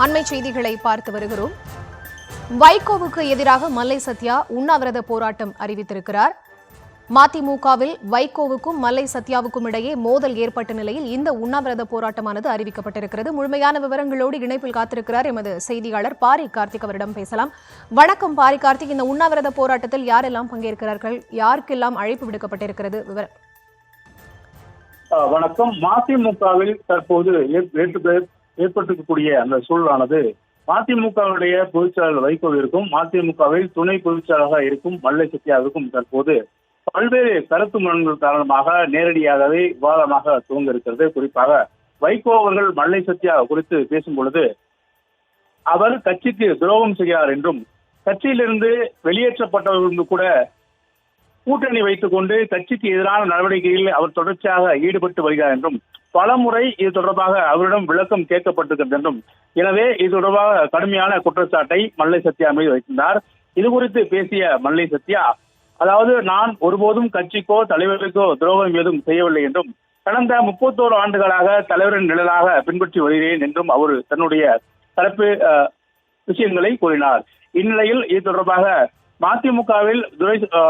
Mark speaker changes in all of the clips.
Speaker 1: அண்மை செய்திகளை பார்த்து வருகிறோம். வைகோவுக்கு எதிராக மல்லை சத்யா உண்ணாவிரத போராட்டம் அறிவித்திருக்கிறார். மதிமுகவில் வைகோவுக்கும் மல்லை சத்யாவுக்கும் இடையே மோதல் ஏற்பட்ட நிலையில் இந்த உண்ணாவிரத போராட்டமானது அறிவிக்கப்பட்டிருக்கிறது. முழுமையான விவரங்களோடு இணைப்பில் காத்திருக்கிறார் எமது செய்தியாளர் பாரி கார்த்திக். அவரிடம் பேசலாம். வணக்கம் பாரி கார்த்திக். இந்த உண்ணாவிரத போராட்டத்தில் யாரெல்லாம் பங்கேற்கிறார்கள், யாருக்கெல்லாம் அழைப்பு விடுக்கப்பட்டிருக்கிறது? விவரம்.
Speaker 2: வணக்கம். மதிமுகவில் தற்போது ஏற்பட்டிருக்கக்கூடிய அந்த சூழலானது மதிமுகவுடைய பொதுச்செயலாளர் வைகோவிற்கும் மதிமுகவில் துணை பொதுச்செயலாளராக இருக்கும் மல்லை சத்யாவிற்கும் தற்போது பல்வேறு கருத்து முரண்கள் காரணமாக நேரடியாகவே விவாதமாக துவங்க இருக்கிறது. குறிப்பாக வைகோ அவர்கள் மல்லை சத்யா குறித்து பேசும் பொழுது அவர் கட்சிக்கு துரோகம் செய்கிறார் என்றும், கட்சியிலிருந்து வெளியேற்றப்பட்டவர்களும் கூட கூட்டணி வைத்துக் கொண்டு கட்சிக்கு எதிரான நடவடிக்கைகளில் அவர் தொடர்ச்சியாக ஈடுபட்டு வருகிறார் என்றும், பலமுறை இது தொடர்பாக அவரிடம் விளக்கம் கேட்கப்பட்டிருக்கிறது என்றும், எனவே இது தொடர்பாக கடுமையான குற்றச்சாட்டை மல்லை சத்யா மீது வைத்திருந்தார். இது குறித்து பேசிய மல்லை சத்யா, அதாவது நான் ஒருபோதும் கட்சிக்கோ தலைவருக்கோ துரோகம் ஏதும் செய்யவில்லை என்றும், கடந்த 31 ஆண்டுகளாக தலைவரின் நிழலாக பின்பற்றி வருகிறேன் என்றும் அவர் தன்னுடைய தரப்பு விஷயங்களை கூறினார். இந்நிலையில் இது தொடர்பாக மதிமுகவில்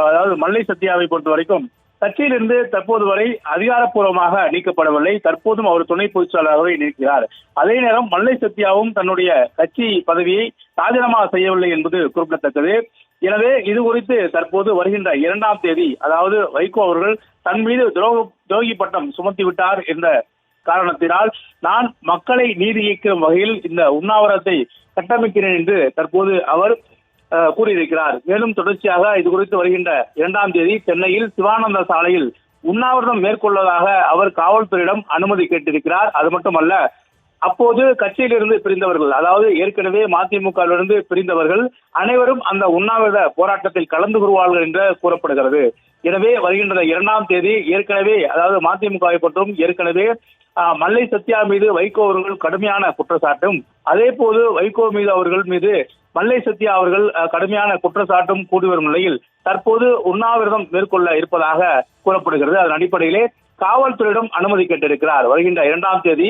Speaker 2: அதாவது மல்லை சத்யாவை பொறுத்த வரைக்கும் கட்சியிலிருந்து தற்போது வரை அதிகாரப்பூர்வமாக நீக்கப்படவில்லை. தற்போதும் அவர் துணை பொதுச்செயலாளராகவே நீக்கிறார். அதே நேரம் மல்லை சத்யாவும் தன்னுடைய கட்சி பதவியை ராஜினாமா செய்யவில்லை என்பது குறிப்பிடத்தக்கது. எனவே இது குறித்து தற்போது வருகின்ற 2ஆம் தேதி, அதாவது வைகோ அவர்கள் தன் மீது துரோகி பட்டம் சுமத்திவிட்டார் என்ற காரணத்தினால் நான் மக்களை நீதி இயக்கும் வகையில் இந்த உண்ணாவிரத்தை கட்டமைக்கிறேன் என்று தற்போது அவர் கூறியிருக்கிறார். மேலும் தொடர்ச்சியாக இது குறித்து வருகின்ற 2ஆம் தேதி சென்னையில் சிவானந்த சாலையில் உண்ணாவிரதம் மேற்கொள்வதாக அவர் காவல்துறையிடம் அனுமதி கேட்டிருக்கிறார். அது மட்டுமல்ல, அப்போது கட்சியிலிருந்து பிரிந்தவர்கள், அதாவது ஏற்கனவே மதிமுகவிலிருந்து பிரிந்தவர்கள் அனைவரும் அந்த உண்ணாவிரத போராட்டத்தில் கலந்து கொள்வார்கள் என்று கூறப்படுகிறது. எனவே வருகின்ற 2ஆம் தேதி ஏற்கனவே, அதாவது மதிமுகவை பொறுத்தும் ஏற்கனவே மல்லை சத்யா மீது வைகோ அவர்கள் கடுமையான குற்றச்சாட்டும், அதே போது வைகோ மீது அவர்கள் மீது மல்லை சத்யா அவர்கள் கடுமையான குற்றச்சாட்டும் கூடி வரும் நிலையில் தற்போது உண்ணாவிரதம் மேற்கொள்ள இருப்பதாக கூறப்படுகிறது. அதன் அடிப்படையிலே காவல்துறையிடம் அனுமதி கேட்டிருக்கிறார். வருகின்ற 2ஆம் தேதி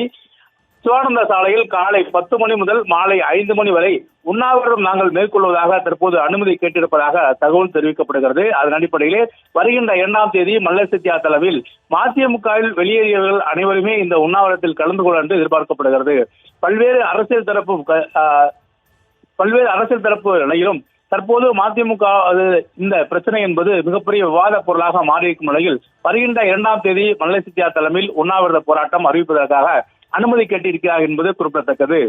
Speaker 2: சிவானந்த சாலையில் காலை 10 மணி முதல் மாலை 5 மணி வரை உண்ணாவிரதம் நாங்கள் மேற்கொள்வதாக தற்போது அனுமதி கேட்டிருப்பதாக தகவல் தெரிவிக்கப்படுகிறது. அதன் அடிப்படையிலே வருகின்ற 2ஆம் தேதி மல்லை சத்யா தலைமையில் மதிமுகவில் வெளியேறியவர்கள் அனைவருமே இந்த உண்ணாவிரதத்தில் கலந்து கொள்ள என்று எதிர்பார்க்கப்படுகிறது. பல்வேறு அரசியல் தரப்பு நிலையிலும் தற்போது மதிமுக இந்த பிரச்சனை என்பது மிகப்பெரிய விவாத பொருளாக மாறியிருக்கும் நிலையில் வருகின்ற 2ஆம் தேதி மல்லை சத்யா தலைமையில் உண்ணாவிரத போராட்டம் அறிவிப்பதற்காக அனுமதி கேட்டிருக்கிறார் என்பது குறிப்பிடத்தக்கது.